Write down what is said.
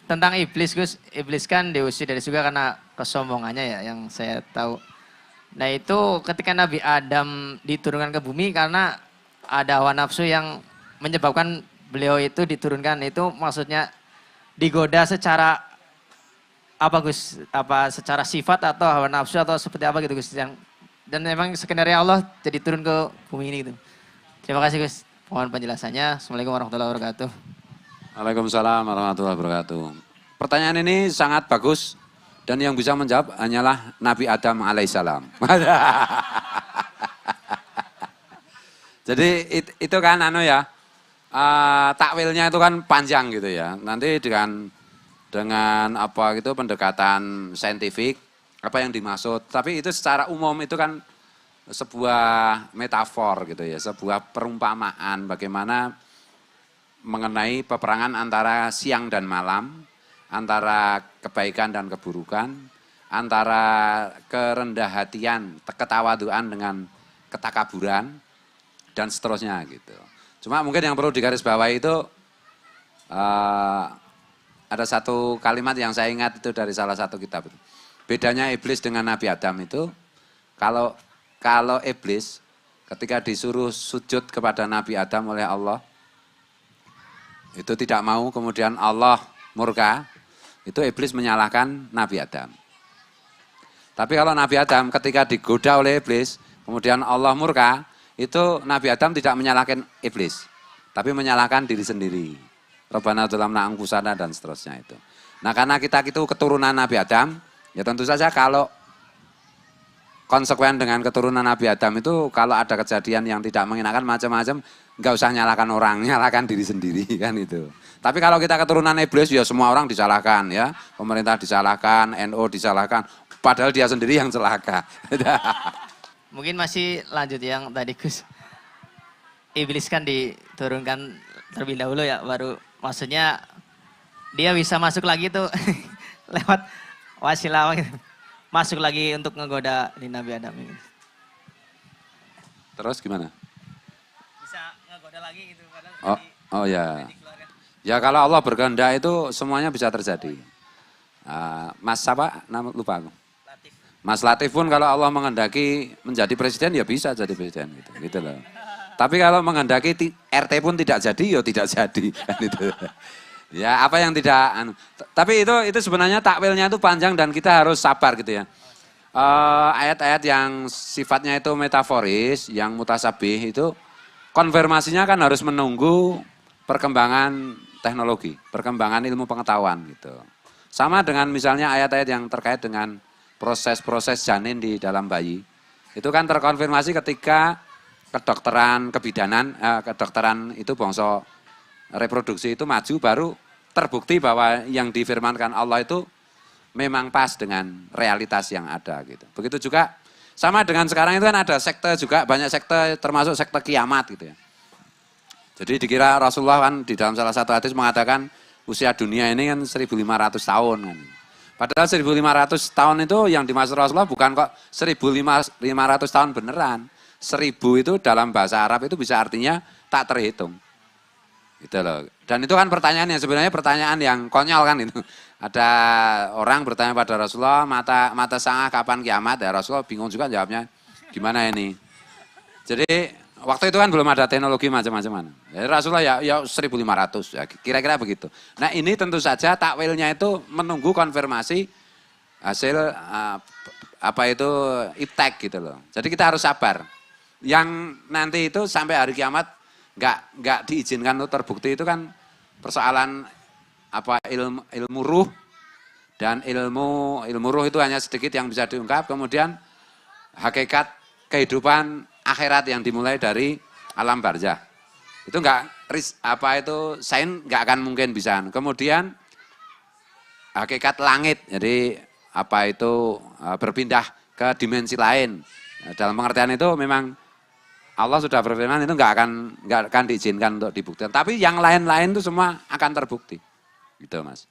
tentang iblis Gus, iblis kan diusir dari surga karena kesombongannya ya yang saya tahu. Nah itu ketika Nabi Adam diturunkan ke bumi karena ada hawa nafsu yang menyebabkan beliau itu diturunkan. Itu maksudnya digoda secara apa Gus? Apa secara sifat atau hawa nafsu atau seperti apa gitu Gus? Dan memang skenario Allah jadi turun ke bumi ini gitu. Terima kasih Gus. Mohon penjelasannya. Assalamualaikum warahmatullahi wabarakatuh. Waalaikumsalam warahmatullahi wabarakatuh. Pertanyaan ini sangat bagus dan yang bisa menjawab hanyalah Nabi Adam alaihissalam. Jadi itu kan takwilnya itu kan panjang gitu ya. Nanti dengan apa gitu pendekatan saintifik apa yang dimaksud. Tapi itu secara umum itu kan sebuah metafor gitu ya, sebuah perumpamaan bagaimana mengenai peperangan antara siang dan malam, antara kebaikan dan keburukan, antara kerendah hatian, ketawaduan dengan ketakaburan, dan seterusnya gitu. Cuma mungkin yang perlu digarisbawahi itu ada satu kalimat yang saya ingat itu dari salah satu kitab. Bedanya iblis dengan Nabi Adam itu, kalau iblis ketika disuruh sujud kepada Nabi Adam oleh Allah, itu tidak mau, kemudian Allah murka, itu iblis menyalahkan Nabi Adam. Tapi kalau Nabi Adam ketika digoda oleh iblis, kemudian Allah murka, itu Nabi Adam tidak menyalahkan iblis, tapi menyalahkan diri sendiri. Rabbana dzalamna anfusana dan seterusnya itu. Nah karena kita itu keturunan Nabi Adam, ya tentu saja kalau konsekuen dengan keturunan Nabi Adam itu kalau ada kejadian yang tidak mengenakan macam-macam, nggak usah nyalakan orang, nyalakan diri sendiri kan itu. Tapi kalau kita keturunan iblis ya semua orang disalahkan ya, pemerintah disalahkan, NU disalahkan, padahal dia sendiri yang celaka. Mungkin masih lanjut yang tadi Gus. Iblis kan diturunkan terlebih dahulu ya, baru maksudnya dia bisa masuk lagi tuh lewat wasilah gitu. Masuk lagi untuk ngegoda di Nabi Adam ini. Terus gimana? Bisa ngegoda lagi gitu. Oh ya. Ya kalau Allah berkehendak itu semuanya bisa terjadi. Mas siapa? Nama lupa aku. Latif. Mas Latif pun kalau Allah menghendaki menjadi presiden ya bisa jadi presiden gitu loh. Tapi kalau menghendaki RT pun tidak jadi ya tidak jadi kan itu. Ya apa yang tidak, tapi itu sebenarnya takwilnya itu panjang dan kita harus sabar gitu ya. Ayat-ayat yang sifatnya itu metaforis, yang mutasabih itu konfirmasinya kan harus menunggu perkembangan teknologi, perkembangan ilmu pengetahuan gitu. Sama dengan misalnya ayat-ayat yang terkait dengan proses-proses janin di dalam bayi. Itu kan terkonfirmasi ketika kedokteran kebidanan, kedokteran itu bangsa reproduksi itu maju, baru terbukti bahwa yang difirmankan Allah itu memang pas dengan realitas yang ada gitu. Begitu juga sama dengan sekarang itu kan ada sekte juga, banyak sekte termasuk sekte kiamat gitu ya. Jadi dikira Rasulullah kan di dalam salah satu hadis mengatakan usia dunia ini kan 1500 tahun kan. Padahal 1500 tahun itu yang dimaksud Rasulullah bukan kok 1500 tahun beneran. 1000 itu dalam bahasa Arab itu bisa artinya tak terhitung. Gitu loh. Dan itu kan pertanyaan yang sebenarnya pertanyaan yang konyol kan itu. Ada orang bertanya pada Rasulullah, mata sangah kapan kiamat? Ya Rasulullah bingung juga jawabnya, gimana ini? Jadi waktu itu kan belum ada teknologi macam-macam. Jadi Rasulullah ya 1500, ya, kira-kira begitu. Nah ini tentu saja takwilnya itu menunggu konfirmasi hasil apa itu iptek gitu loh. Jadi kita harus sabar. Yang nanti itu sampai hari kiamat nggak diizinkan untuk terbukti itu kan persoalan apa ilmu ruh, dan ilmu ruh itu hanya sedikit yang bisa diungkap. Kemudian hakikat kehidupan akhirat yang dimulai dari alam barzah itu sains nggak akan mungkin bisa. Kemudian hakikat langit, jadi apa itu berpindah ke dimensi lain. Dalam pengertian itu memang Allah sudah berfirman itu nggak akan diizinkan untuk dibuktikan. Tapi yang lain-lain itu semua akan terbukti. Gitu Mas.